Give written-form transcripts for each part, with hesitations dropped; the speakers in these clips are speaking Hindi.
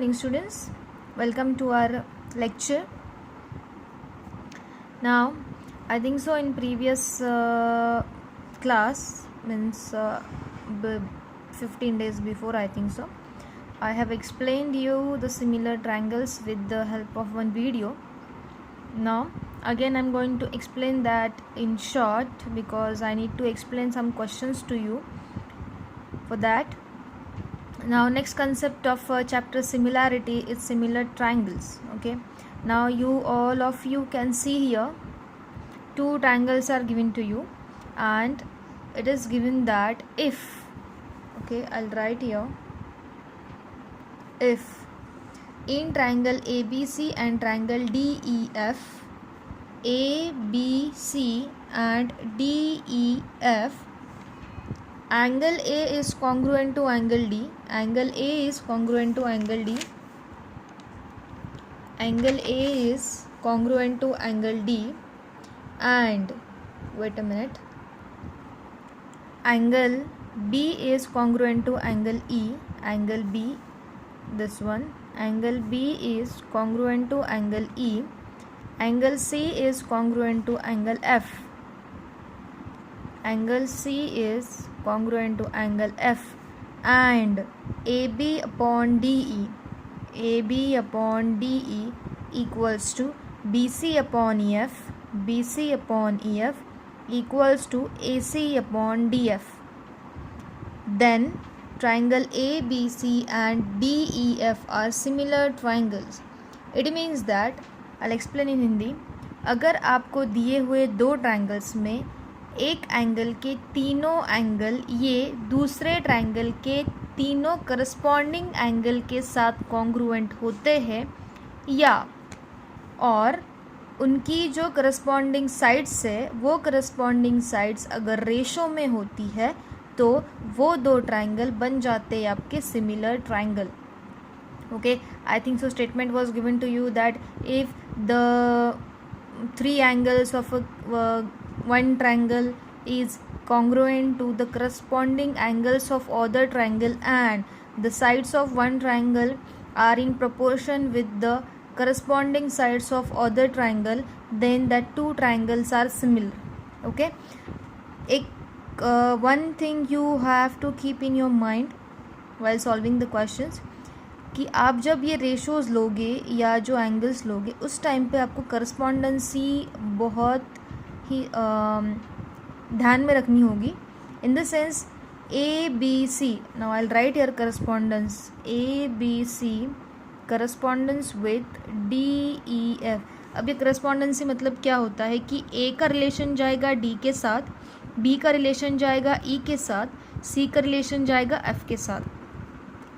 morning, students. Welcome to our lecture. Now, I think so in previous class, means 15 days before, I think so, I have explained you the similar triangles with the help of one video. Now, again I'm going to explain that in short because I need to explain some questions to you for that. Now, next concept of chapter similarity is similar triangles. Okay, now all of you can see here two triangles are given to you, and it is given that if, okay, I'll write here, if in triangle ABC and triangle DEF, ABC and DEF, angle A is congruent to angle D, angle A is congruent to angle D, angle A is congruent to angle D, and wait a minute, angle B is congruent to angle E, angle B, this one, angle B is congruent to angle E, angle C is congruent to angle F, angle C is congruent to angle F, and AB upon DE, AB upon DE equals to BC upon EF, BC upon EF equals to AC upon DF. Then triangle ABC and DEF are similar triangles. It means that, I'll explain in Hindi, अगर आपको दिए हुए दो ट्रायंगल्स में एक एंगल के तीनों एंगल ये दूसरे ट्रायंगल के तीनों करस्पॉन्डिंग एंगल के साथ कॉन्ग्रुएंट होते हैं, या और उनकी जो करस्पॉन्डिंग साइड्स है वो करस्पॉन्डिंग साइड्स अगर रेशो में होती है तो वो दो ट्रायंगल बन जाते हैं आपके similar triangle. Okay, I think so statement was given to you that if the three angles of one triangle is congruent to the corresponding angles of other triangle and the sides of one triangle are in proportion with the corresponding sides of other triangle, then that two triangles are similar. Okay, one thing you have to keep in your mind while solving the questions कि आप जब ये रेशोज़ लोगे या जो एंगल्स लोगे उस टाइम पे आपको करस्पॉन्डेंसी बहुत ही ध्यान में रखनी होगी. इन the sense ABC, now I will write here correspondence, ABC correspondence with DEF. अब ये करस्पॉन्डेंसी मतलब क्या होता है कि A का रिलेशन जाएगा D के साथ, B का रिलेशन जाएगा E के साथ, C का रिलेशन जाएगा F के साथ.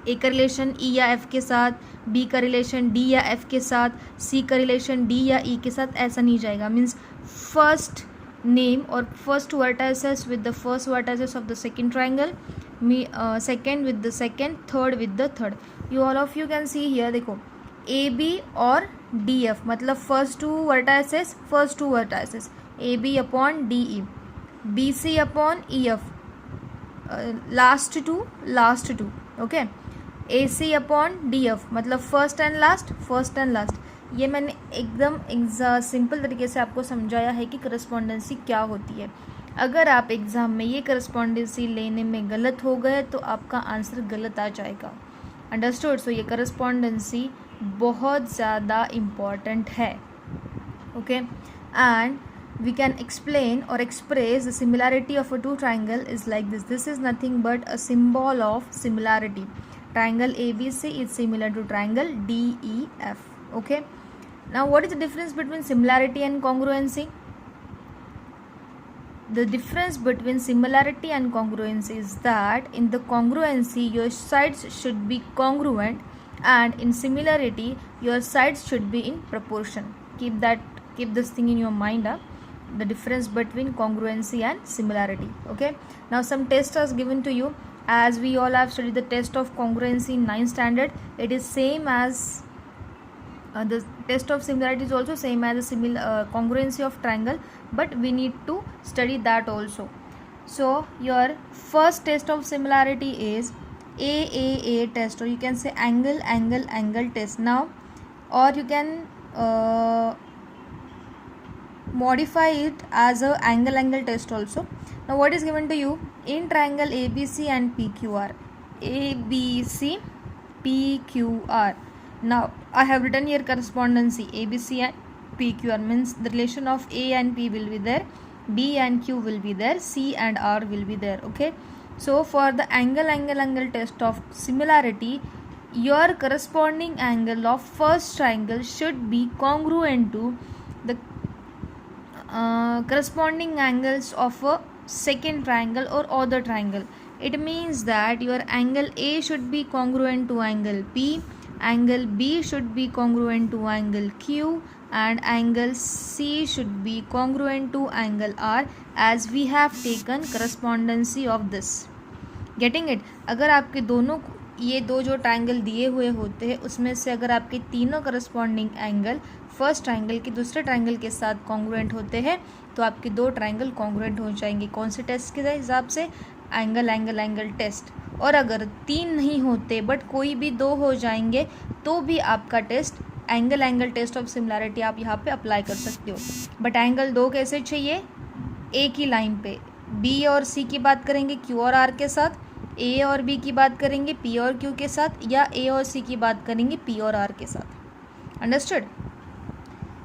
ए का रिलेशन ई या एफ के साथ, बी का रिलेशन डी या एफ के साथ, सी का रिलेशन डी या ई के साथ ऐसा नहीं जाएगा. मीन्स फर्स्ट नेम और first vertices with the first vertices of the second triangle, second with the second, third with the third. You all of you can see here, देखो ए बी और डी एफ मतलब first two vertices A B upon D E, B C upon E F last two. Okay, A C upon D F मतलब फर्स्ट एंड लास्ट. ये मैंने एकदम सिंपल तरीके से आपको समझाया है कि करस्पॉन्डेंसी क्या होती है. अगर आप एग्ज़ाम में ये करस्पॉन्डेंसी लेने में गलत हो गए तो आपका आंसर गलत आ जाएगा. अंडरस्टूड? सो ये करस्पॉन्डेंसी बहुत ज़्यादा इम्पॉर्टेंट है. Okay, and we can explain or express the similarity of a two triangle is like this. This is nothing but a symbol of similarity. Triangle ABC is similar to triangle DEF. Okay, now what is the difference between similarity and congruency? The difference between similarity and congruency is that in the congruency your sides should be congruent, and in similarity your sides should be in proportion. Keep this thing in your mind, the difference between congruency and similarity. Okay, now some tests are given to you. As we all have studied the test of congruency in 9th standard, it is same as the test of similarity is also same as the congruency of triangle, but we need to study that also. So your first test of similarity is AAA test, or you can say angle test. Now, or you can modify it as a angle test also. Now what is given to you? In triangle ABC and PQR, ABC PQR. Now I have written here correspondency ABC and PQR, means the relation of A and P will be there, B and Q will be there, C and R will be there. Okay, so for the angle test of similarity, your corresponding angle of first triangle should be congruent to the corresponding angles of a second triangle or other triangle. It means that your angle A should be congruent to angle P, angle B should be congruent to angle Q, and angle C should be congruent to angle R, as we have taken correspondency of this. Getting it? अगर आपके दोनों ये दो जो ट्राइंगल दिए हुए होते हैं उसमें से अगर आपके तीनों करस्पॉन्डिंग एंगल फर्स्ट ट्राइंगल के दूसरे ट्राइंगल के साथ कॉन्ग्रुएंट होते हैं तो आपके दो ट्राइंगल कॉन्ग्रुएंट हो जाएंगे. कौन से टेस्ट के हिसाब से? Angle test. और अगर तीन नहीं होते बट कोई भी दो हो जाएंगे तो भी आपका test angle test of similarity आप यहाँ पे अप्लाई कर सकते हो. बट एंगल दो कैसे चाहिए? एक ही लाइन पे. बी और सी की बात करेंगे क्यू और आर के साथ, ए और बी की बात करेंगे पी और क्यू के साथ, या ए और सी की बात करेंगे पी और आर के साथ. अंडरस्टूड?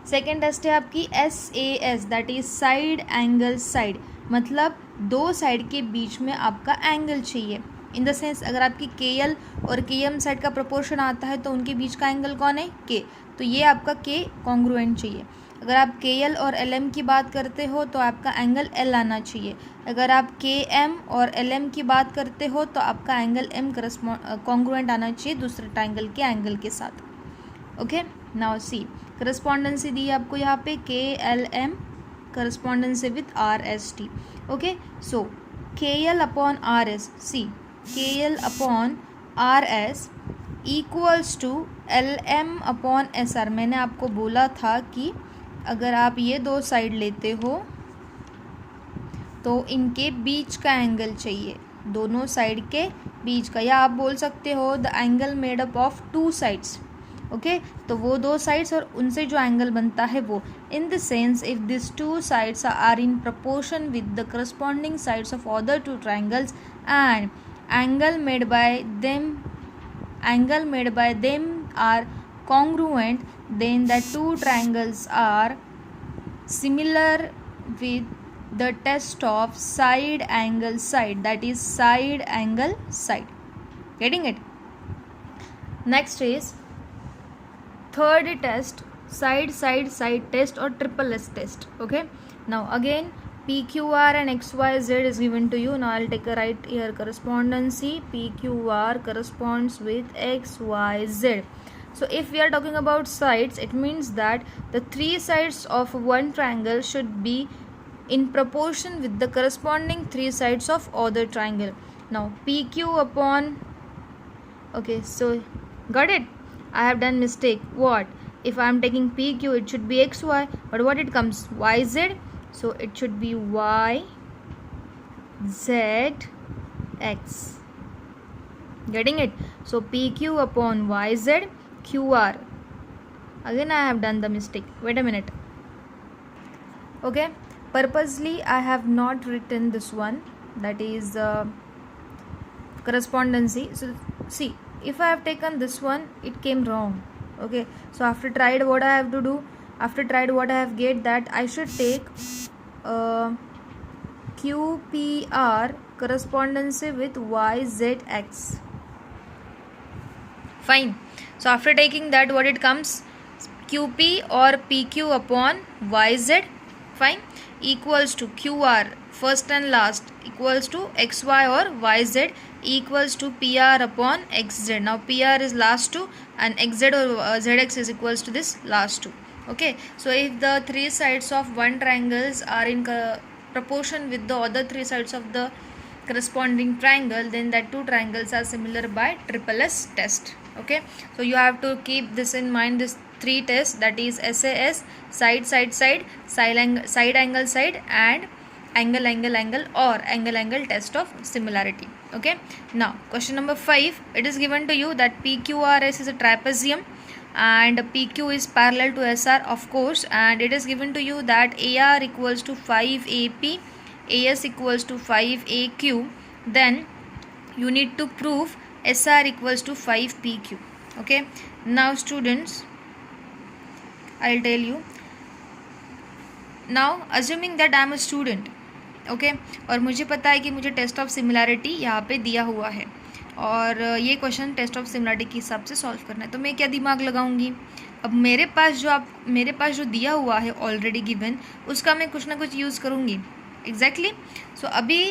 सेकेंड टेस्ट है आपकी SAS, that is side angle side. मतलब दो साइड के बीच में आपका एंगल चाहिए. इन द सेंस अगर आपकी KL और KM साइड का प्रोपोर्शन आता है तो उनके बीच का एंगल कौन है? K. तो ये आपका K कॉन्ग्रुएंट चाहिए. अगर आप KL और LM की बात करते हो तो आपका एंगल L आना चाहिए. अगर आप KM और LM की बात करते हो तो आपका एंगल M कॉन्ग्रुएंट आना चाहिए दूसरे ट्राइंगल के एंगल के साथ. ओके, नाउ सी करस्पॉन्डेंसी दी है आपको यहाँ पे KLM correspondence with RST. Okay, so KL upon RS, see KL upon RS equals to LM upon SR. मैंने आपको बोला था कि अगर आप ये दो साइड लेते हो तो इनके बीच का एंगल चाहिए, दोनों साइड के बीच का, या आप बोल सकते हो the angle made up of two sides. Okay, तो वो दो साइड्स और उनसे जो एंगल बनता है वो. In the sense if this two sides are in proportion with the corresponding sides of other two triangles and angle made by them are congruent, then the two triangles are similar with the test of side angle side, that is side angle side. Getting it? Next is third test, side test or triple S test. Okay, now again PQR and XYZ is given to you. Now I'll take a right here correspondency. PQR corresponds with XYZ. So if we are talking about sides, it means that the three sides of one triangle should be in proportion with the corresponding three sides of other triangle. Now PQ upon, okay, so got it? I have done mistake. What? If I am taking PQ, it should be XY, but what it comes? YZ. So it should be YZX. Getting it? So PQ upon YZ QR. Again I have done the mistake. Wait a minute. Okay, purposely I have not written this one, that is correspondency. So see, if I have taken this one, it came wrong. Okay, so after tried what I have to do, after tried what I have get, that I should take QPR correspondency with YZX. Fine. So after taking that, what it comes? QP or PQ upon YZ, fine, equals to QR first and last equals to XY or YZ equals to PR upon XZ. Now PR is last two and XZ or ZX is equals to this last two. Okay, so if the three sides of one triangles are in proportion with the other three sides of the corresponding triangle, then that two triangles are similar by triple S test. Okay, so you have to keep this in mind, this three tests, that is SAS, side angle side, and angle or angle test of similarity. Okay, now question number 5, it is given to you that PQRS is a trapezium and PQ is parallel to SR, of course, and it is given to you that AR equals to 5AP, AS equals to 5AQ. Then you need to prove SR equals to 5PQ. Okay, now students, I'll tell you. Now assuming that I am a student, okay और मुझे पता है कि मुझे टेस्ट ऑफ सिमिलैरिटी यहाँ पे दिया हुआ है और ये क्वेश्चन टेस्ट ऑफ सिमिलैरिटी के हिसाब से सॉल्व करना है, तो मैं क्या दिमाग लगाऊंगी। अब मेरे पास जो दिया हुआ है ऑलरेडी गिवन, उसका मैं कुछ ना कुछ यूज़ करूँगी। एग्जैक्टली। सो अभी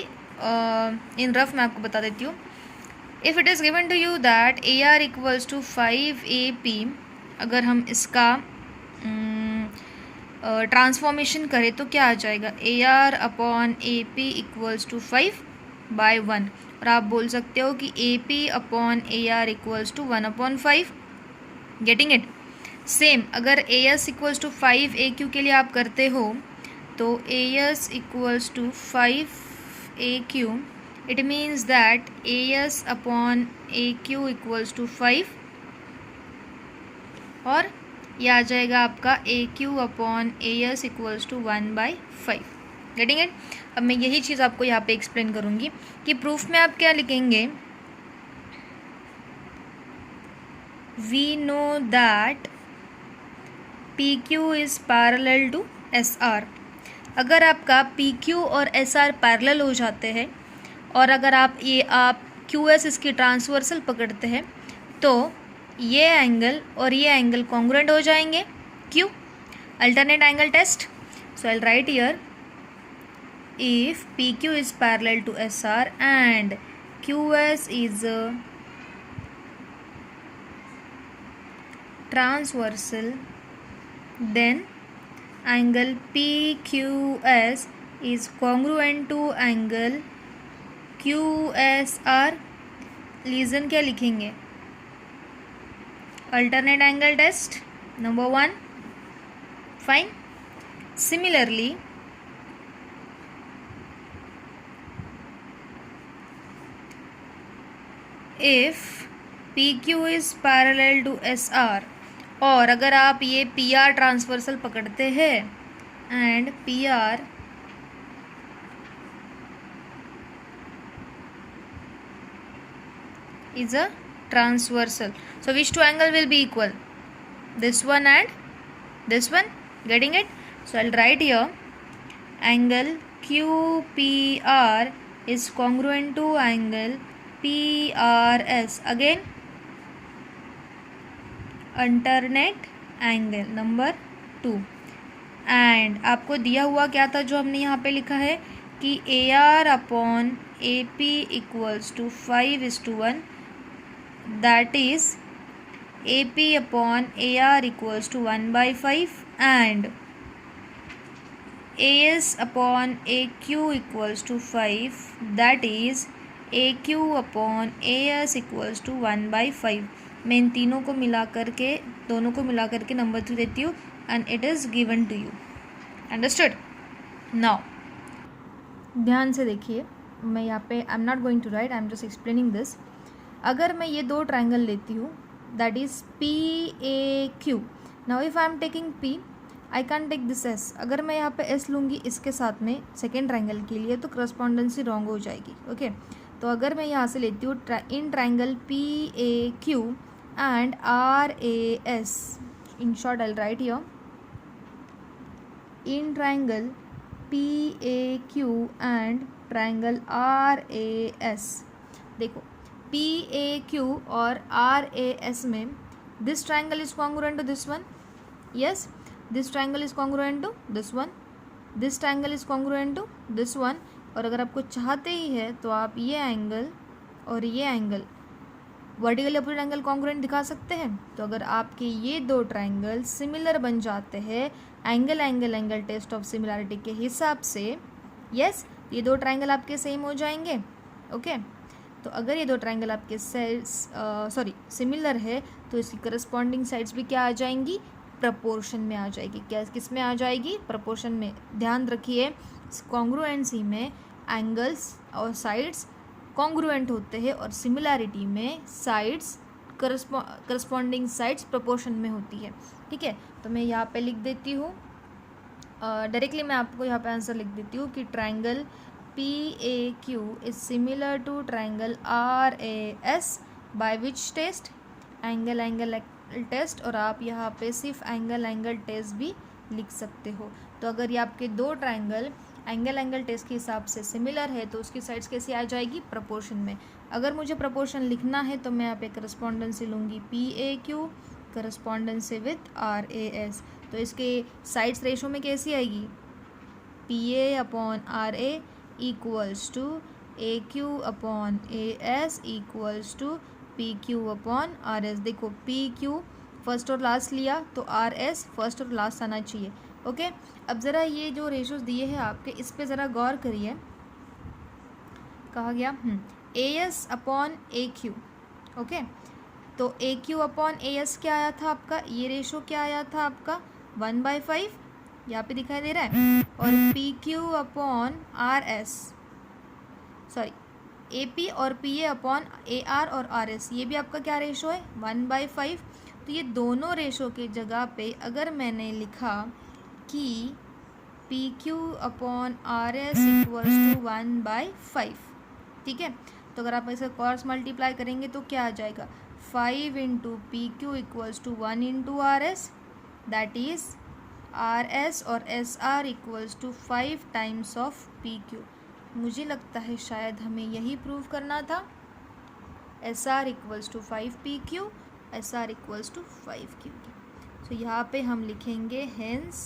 इन रफ मैं आपको बता देती हूँ। If it is given to you that AR equals to 5AP, अगर हम इसका ट्रांसफॉर्मेशन करें तो क्या आ जाएगा, AR upon AP equals to 5/1, और आप बोल सकते हो कि AP upon AR equals to 1/5। Getting it. Same अगर AS इक्वल्स टू 5AQ के लिए आप करते हो तो AS equals to 5AQ, it means that AS upon AQ equals to 5, और यह आ जाएगा आपका AQ upon AS equals to 1/5। Getting it. अब मैं यही चीज़ आपको यहाँ पे एक्सप्लेन करूँगी कि प्रूफ में आप क्या लिखेंगे। We know that PQ is parallel to SR। अगर आपका PQ और SR पैरेलल हो जाते हैं और अगर आप QS इसकी ट्रांसवर्सल पकड़ते हैं तो ये एंगल और ये एंगल कॉन्ग्रुएंट हो जाएंगे। क्यों? Alternate angle test. So I write here, if PQ is parallel to SR and QS is transversal, then angle PQS is congruent to angle QSR। Reason क्या लिखेंगे? alternate angle test number 1. Fine. Similarly, if PQ is parallel to SR, और अगर आप ये PR ट्रांसवर्सल पकड़ते हैं and PR is a transversal, so which two angle will be equal? This one and this one. Getting it? So I'll write here, angle QPR is congruent to angle PRS. Again, alternate angle number 2. And आपको दिया हुआ क्या था जो हमने यहाँ पे लिखा है कि AR upon AP equals to 5:1, that is AP upon AR equals to 1/5 and AS upon AQ equals to 5, that is AQ upon AS equals to 1/5। मैं इन दोनों को मिला करके नंबर 3 देती हूँ and it is given to you. Understood? Now ध्यान से देखिए, मैं यहाँ पे I am not going to write, I am just explaining this. अगर मैं ये दो ट्रायंगल लेती हूँ that is PAQ, now if I am taking P, I can take this S। अगर मैं यहाँ पे S लूँगी इसके साथ में सेकेंड ट्रायंगल के लिए तो करस्पॉन्डेंसी रॉन्ग हो जाएगी। ओके, तो अगर मैं यहाँ से लेती हूँ in triangle PAQ and RAS, in short I write here, in triangle PAQ and triangle RAS। देखो PAQ और RAS में this triangle is congruent to this one, yes, this triangle is congruent to this one, this triangle is congruent to this one. और अगर आपको चाहते ही है तो आप ये एंगल और ये angle vertical opposite angle congruent दिखा सकते हैं। तो अगर आपके ये दो ट्रायंगल सिमिलर बन जाते हैं एंगल टेस्ट ऑफ सिमिलैरिटी के हिसाब से, यस, ये दो ट्रायंगल आपके सेम हो जाएंगे। ओके, तो अगर ये दो ट्रायंगल आपके सिमिलर है तो इसकी करस्पॉन्डिंग साइड्स भी क्या आ जाएंगी? प्रपोर्शन में आ जाएगी। क्या किस में आ जाएगी? प्रपोर्शन में। ध्यान रखिए, कॉन्ग्रुएंसी में एंगल्स और साइड्स कॉन्ग्रुएंट होते हैं और सिमिलैरिटी में साइड्स करस्पॉन्डिंग साइड्स प्रोपोर्शन में होती है। ठीक है, तो मैं यहाँ पे लिख देती हूँ डायरेक्टली, मैं आपको यहाँ पे आंसर लिख देती हूँ कि triangle PAQ is similar to triangle RAS by which test, angle test, और आप यहाँ पे सिर्फ एंगल टेस्ट भी लिख सकते हो। तो अगर ये आपके दो ट्राइंगल एंगल टेस्ट के हिसाब से सिमिलर है तो उसकी साइड्स कैसे आ जाएगी, प्रोपोर्शन में। अगर मुझे प्रोपोर्शन लिखना है तो मैं यहाँ पे करस्पॉन्डेंसी लूँगी PAQ करस्पॉन्डेंसी विथ RAS, तो इसके साइड्स रेशो में कैसी आएगी, PA/RA equals to AQ upon AS equals to PQ/RS। देखो PQ फर्स्ट और लास्ट लिया तो RS फर्स्ट और लास्ट आना चाहिए। ओके, अब ज़रा ये जो रेशोज दिए हैं आपके, इस पे ज़रा गौर करिए। कहा गया AS/AQ। ओके, तो AQ/AS क्या आया था आपका, ये रेशो क्या आया था आपका 1/5, यहाँ पे दिखाई दे रहा है। और PQ/RS, सॉरी AP और PA/AR और RS, ये भी आपका क्या रेशो है 1/5। तो ये दोनों रेशो के जगह पे अगर मैंने लिखा कि PQ/RS इक्वल्स टू 1/5, ठीक है, तो अगर आप ऐसे क्रॉस मल्टीप्लाई करेंगे तो क्या आ जाएगा, 5 into PQ equals to 1 into RS, that is RS और SR equals to 5 times of PQ। मुझे लगता है शायद हमें यही प्रूव करना था, SR equals to 5 PQ, SR equals to 5 QQ। तो यहाँ पे हम लिखेंगे हेंस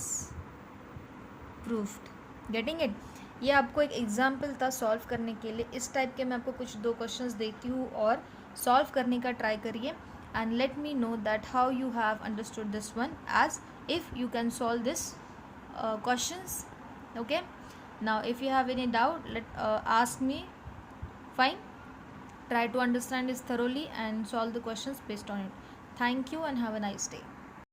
प्रूफ्ड। Getting it? ये आपको एक एग्जाम्पल था सॉल्व करने के लिए। इस टाइप के मैं आपको कुछ दो क्वेश्चंस देती हूँ और सॉल्व करने का ट्राई करिए, and let me know that how you have understood this one, as if you can solve this questions. Okay, now if you have any doubt, ask me. Fine, try to understand this thoroughly and solve the questions based on it. Thank you and have a nice day.